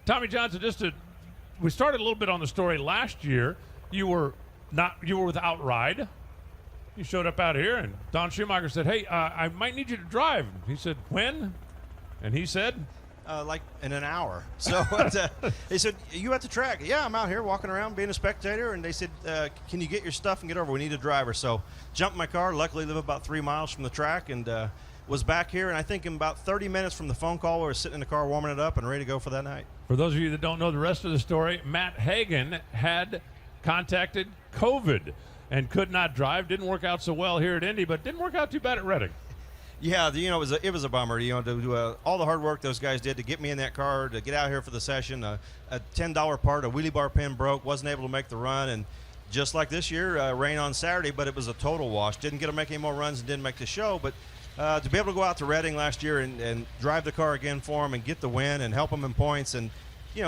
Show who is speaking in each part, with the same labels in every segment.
Speaker 1: Tommy Johnson, we started a little bit on the story last year. You were with Outride. You showed up out here, and Don Schumacher said, "Hey, I might need you to drive." He said, "When?" And he said,
Speaker 2: like in an hour. So they said, "You at the track?" "Yeah, I'm out here walking around being a spectator." And they said, "Can you get your stuff and get over? We need a driver." So jumped in my car. Luckily, live about 3 miles from the track, and was back here. And I think in about 30 minutes from the phone call, we were sitting in the car warming it up and ready to go for that night.
Speaker 1: For those of you that don't know the rest of the story, Matt Hagan had contacted COVID and could not drive. Didn't work out so well here at Indy, but didn't work out too bad at Reading.
Speaker 2: Yeah, it was a bummer. To do all the hard work those guys did to get me in that car, to get out here for the session. A $10 part, a wheelie bar pin broke, wasn't able to make the run, and just like this year, rain on Saturday, but it was a total wash. Didn't get to make any more runs and didn't make the show, but to be able to go out to Reading last year and drive the car again for them and get the win and help them in points, and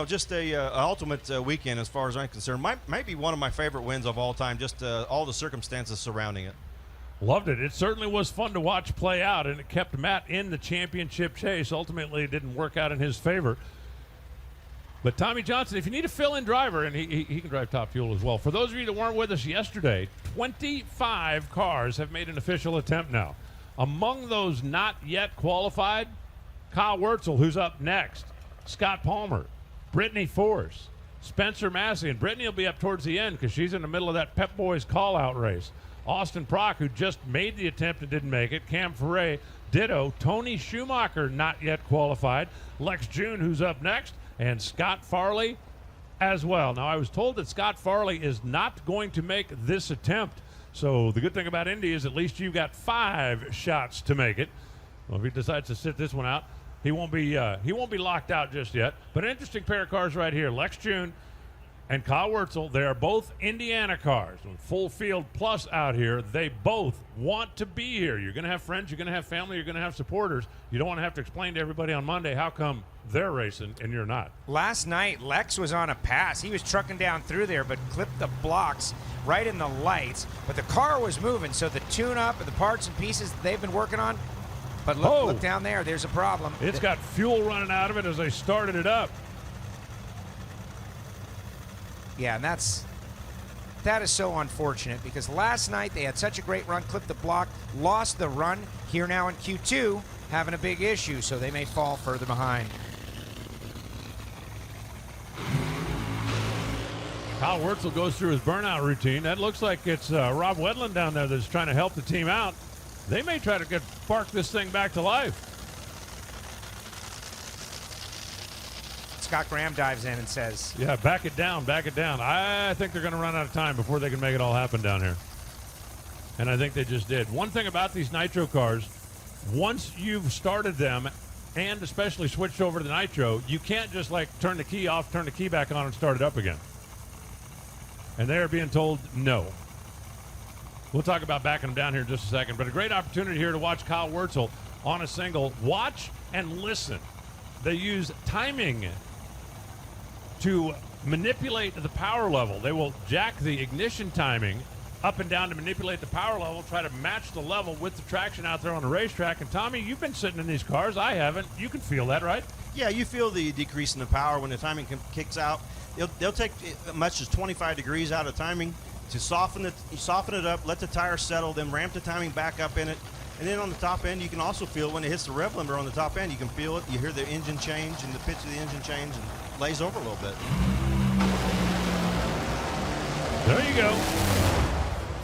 Speaker 2: just a ultimate weekend as far as I'm concerned. Might be one of my favorite wins of all time. Just all the circumstances surrounding it.
Speaker 1: Loved it. It certainly was fun to watch play out, and it kept Matt in the championship chase. Ultimately, it didn't work out in his favor. But Tommy Johnson, if you need a fill-in driver, and he can drive Top Fuel as well. For those of you that weren't with us yesterday, 25 cars have made an official attempt now. Among those not yet qualified, Kyle Wurtzel, who's up next, Scott Palmer, Brittany Force, Spencer Massey, and Brittany will be up towards the end because she's in the middle of that Pep Boys call-out race. Austin Prock, who just made the attempt and didn't make it. Cam Ferret, ditto. Tony Schumacher, not yet qualified. Lex Joon, who's up next, and Scott Farley as well. Now, I was told that Scott Farley is not going to make this attempt. So the good thing about Indy is at least you've got 5 shots to make it. Well, if he decides to sit this one out, he won't be locked out just yet. But an interesting pair of cars right here. Lex Joon and Kyle Wurtzel, they are both Indiana cars. Full field plus out here. They both want to be here. You're going to have friends, you're going to have family, you're going to have supporters. You don't want to have to explain to everybody on Monday how come they're racing and you're not.
Speaker 3: Last night, Lex was on a pass. He was trucking down through there, but clipped the blocks right in the lights. But the car was moving, so the tune-up and the parts and pieces that they've been working on. But look down there. There's a problem.
Speaker 1: It's got fuel running out of it as they started it up.
Speaker 3: Yeah, and that is so unfortunate because last night they had such a great run, clipped the block, lost the run. Here now in Q2, having a big issue, so they may fall further behind.
Speaker 1: Kyle Wurtzel goes through his burnout routine. That looks like it's Rob Wedland down there that's trying to help the team out. They may try to spark this thing back to life.
Speaker 3: Scott Graham dives in and says,
Speaker 1: yeah, back it down, back it down. I think they're going to run out of time before they can make it all happen down here. And I think they just did. One thing about these nitro cars, once you've started them and especially switched over to the nitro, you can't just like turn the key off, turn the key back on and start it up again. And they are being told no. We'll talk about backing them down here in just a second, but a great opportunity here to watch Kyle Wurtzel on a single. Watch and listen. They use timing to manipulate the power level. They will jack the ignition timing up and down to manipulate the power level, try to match the level with the traction out there on the racetrack. And Tommy, you've been sitting in these cars. I haven't. You can feel that, right?
Speaker 2: Yeah, you feel the decrease in the power when the timing kicks out. They'll take as much as 25 degrees out of timing to soften it up, let the tires settle, then ramp the timing back up in it. And then on the top end, you can also feel when it hits the rev limiter on the top end, you can feel it. You hear the engine change and the pitch of the engine change and lays over a little bit.
Speaker 1: There you go.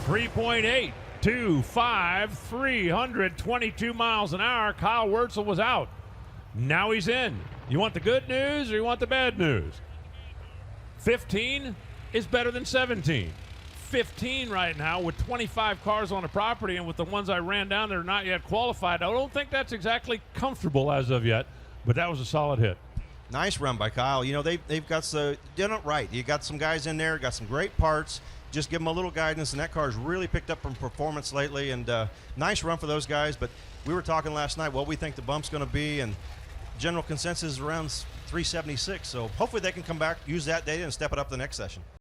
Speaker 1: 3.825, 322 miles an hour. Kyle Wurtzel was out. Now he's in. You want the good news or you want the bad news? 15 is better than 17. 15 right now with 25 cars on the property, and with the ones I ran down that are not yet qualified, I don't think that's exactly comfortable as of yet, but that was a solid hit.
Speaker 2: Nice run by Kyle. They've got done it right. You got some guys in there, got some great parts. Just give them a little guidance, and that car's really picked up from performance lately, and nice run for those guys. But we were talking last night what we think the bump's going to be, and general consensus is around 376. So hopefully they can come back, use that data, and step it up the next session.